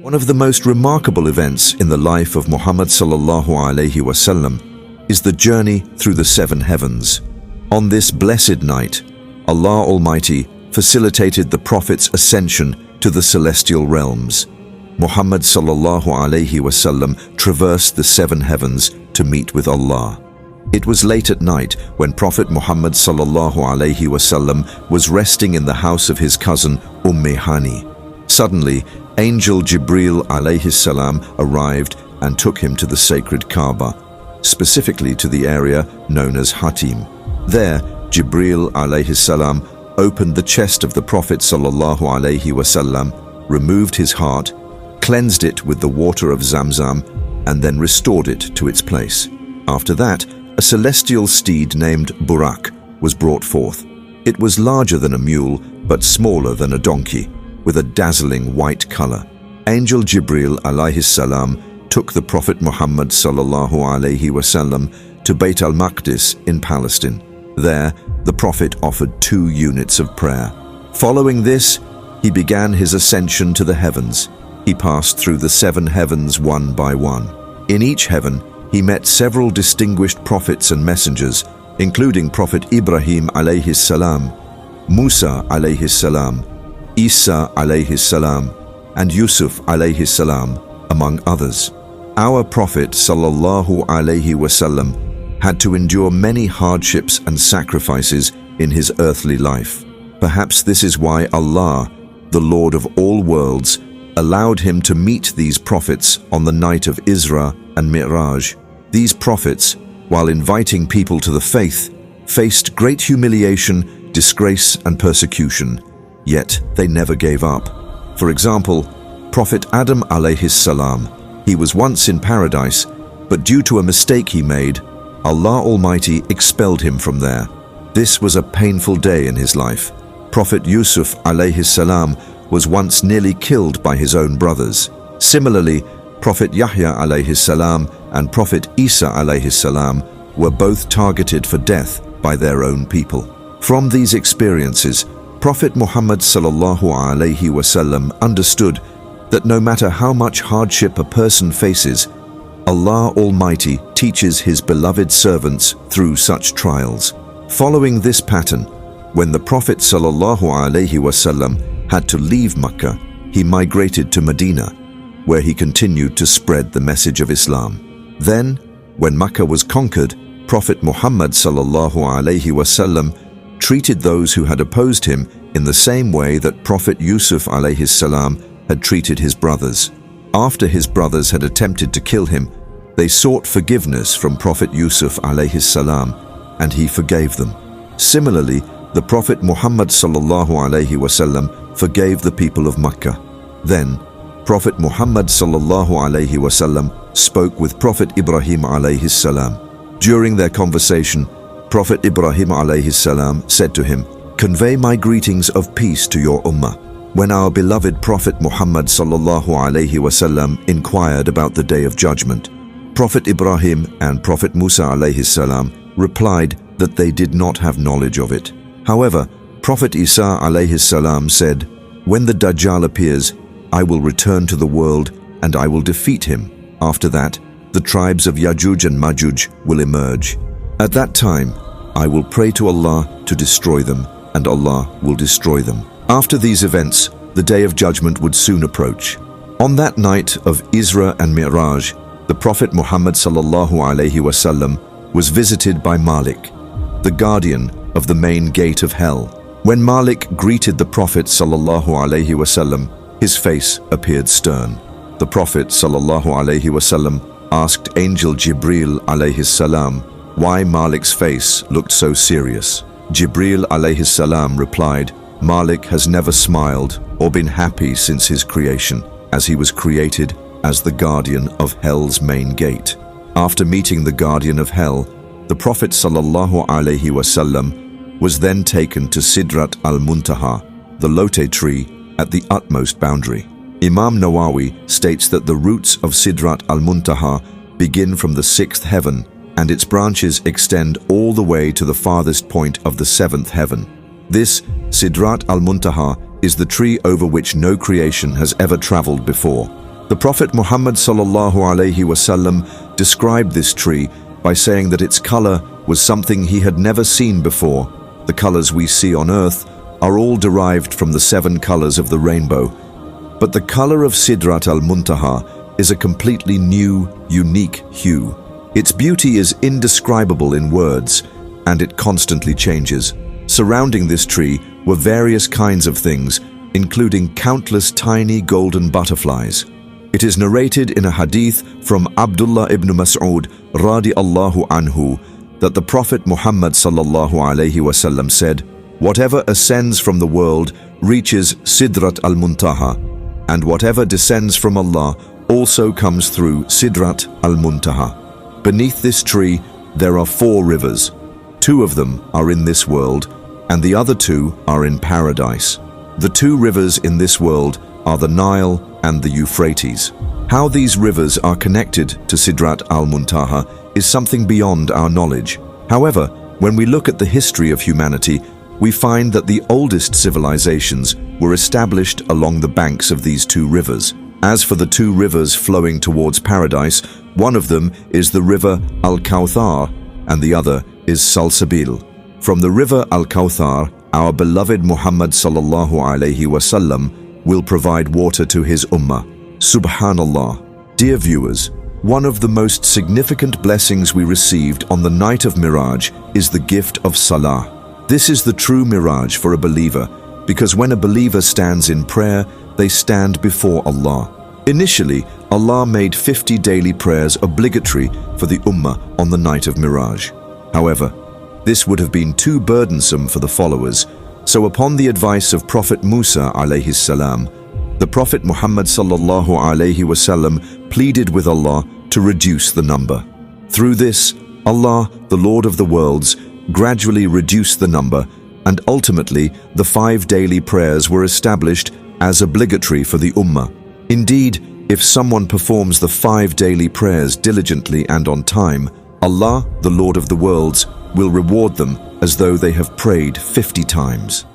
One of the most remarkable events in the life of Muhammad sallallahu alaihi wasallam is the journey through the seven heavens. On this blessed night, Allah Almighty facilitated the Prophet's ascension to the celestial realms. Muhammad sallallahu alaihi wasallam traversed the seven heavens to meet with Allah. It was late at night when Prophet Muhammad sallallahu alaihi wasallam was resting in the house of his cousin Hani. Suddenly, Angel Jibril alayhi salam arrived and took him to the sacred Kaaba, specifically to the area known as Hatim. There, Jibril alayhi salam opened the chest of the Prophet sallallahu alaihi wasallam, removed his heart, cleansed it with the water of Zamzam, and then restored it to its place. After that, a celestial steed named Buraq was brought forth. It was larger than a mule, but smaller than a donkey, with a dazzling white color. Angel Jibril alayhi salam took the Prophet Muhammad sallallahu alaihi wasallam to Bayt al-Maqdis in Palestine. There, the Prophet offered 2 units of prayer. Following this, he began his ascension to the heavens. He passed through the 7 heavens one by one. In each heaven, he met several distinguished prophets and messengers, including Prophet Ibrahim alayhi salam, Musa alayhi salam, Isa alayhi salam, and Yusuf alayhi salam, among others. Our Prophet sallallahu alayhi wasallam had to endure many hardships and sacrifices in his earthly life. Perhaps this is why Allah, the Lord of all worlds, allowed him to meet these prophets on the night of Isra and Mi'raj. These prophets, while inviting people to the faith, faced great humiliation, disgrace, and persecution, yet they never gave up. For example, Prophet Adam alayhi salam, he was once in paradise, but due to a mistake he made, Allah Almighty expelled him from there. This was a painful day in his life. Prophet Yusuf alayhi salam was once nearly killed by his own brothers. Similarly, Prophet Yahya alayhi salam and Prophet Isa alayhi salam were both targeted for death by their own people. From these experiences, Prophet Muhammad sallallahu alaihi wasallam understood that no matter how much hardship a person faces, Allah Almighty teaches His beloved servants through such trials. Following this pattern, when the Prophet sallallahu alaihi wasallam had to leave Mecca, he migrated to Medina, where he continued to spread the message of Islam. Then, when Mecca was conquered, Prophet Muhammad sallallahu alaihi wasallam treated those who had opposed him in the same way that Prophet Yusuf alayhi salam had treated his brothers. After his brothers had attempted to kill him, they sought forgiveness from Prophet Yusuf alayhi salam, and he forgave them. Similarly, the Prophet Muhammad sallallahu alaihi wasallam forgave the people of Mecca. Then, Prophet Muhammad sallallahu alaihi wasallam spoke with Prophet Ibrahim alayhi salam. During their conversation, Prophet Ibrahim alayhi salam said to him, "Convey my greetings of peace to your ummah." When our beloved Prophet Muhammad sallallahu alaihi wasallam inquired about the Day of Judgment, Prophet Ibrahim and Prophet Musa alayhi salam replied that they did not have knowledge of it. However, Prophet Isa alayhi salam said, "When the Dajjal appears, I will return to the world and I will defeat him. After that, the tribes of Yajuj and Majuj will emerge. At that time, I will pray to Allah to destroy them, and Allah will destroy them." After these events, the Day of Judgment would soon approach. On that night of Isra and Mi'raj, the Prophet Muhammad sallallahu alaihi wasallam was visited by Malik, the guardian of the main gate of hell. When Malik greeted the Prophet sallallahu alaihi wasallam, his face appeared stern. The Prophet sallallahu alaihi wasallam asked Angel Jibril alayhi salam why Malik's face looked so serious. Jibril alayhi salam replied, "Malik has never smiled or been happy since his creation, as he was created as the guardian of hell's main gate." After meeting the guardian of hell, the Prophet sallallahu alaihi wasallam was then taken to Sidrat al-Muntaha, the lote tree at the utmost boundary. Imam Nawawi states that the roots of Sidrat al-Muntaha begin from the 6th heaven, and its branches extend all the way to the farthest point of the 7th heaven. This Sidrat al-Muntaha is the tree over which no creation has ever traveled before. The Prophet Muhammad sallallahu alaihi wasallam described this tree by saying that its color was something he had never seen before. The colors we see on earth are all derived from the 7 colors of the rainbow. But the color of Sidrat al-Muntaha is a completely new, unique hue. Its beauty is indescribable in words, and it constantly changes. Surrounding this tree were various kinds of things, including countless tiny golden butterflies. It is narrated in a hadith from Abdullah ibn Mas'ud radiallahu anhu that the Prophet Muhammad sallallahu alaihi wasallam said, "Whatever ascends from the world reaches Sidrat al-Muntaha, and whatever descends from Allah also comes through Sidrat al-Muntaha." Beneath this tree there are 4 rivers. 2 of them are in this world, and the other 2 are in paradise. The 2 rivers in this world are the Nile and the Euphrates. How these rivers are connected to Sidrat al-Muntaha is something beyond our knowledge. However, when we look at the history of humanity, we find that the oldest civilizations were established along the banks of these 2 rivers. As for the 2 rivers flowing towards paradise, one of them is the river Al-Kawthar and the other is Salsabil. From the river Al-Kawthar, our beloved Muhammad sallallahu alaihi wasallam will provide water to his ummah. Subhanallah. Dear viewers, one of the most significant blessings we received on the night of Miraj is the gift of Salah. This is the true Miraj for a believer, because when a believer stands in prayer, they stand before Allah. Initially, Allah made 50 daily prayers obligatory for the Ummah on the night of Miraj. However, this would have been too burdensome for the followers, so upon the advice of Prophet Musa alayhi salam, the Prophet Muhammad sallallahu alayhi wasallam pleaded with Allah to reduce the number. Through this, Allah, the Lord of the worlds, gradually reduced the number, and ultimately the 5 daily prayers were established as obligatory for the Ummah. Indeed, if someone performs the 5 daily prayers diligently and on time, Allah, the Lord of the worlds, will reward them as though they have prayed 50 times.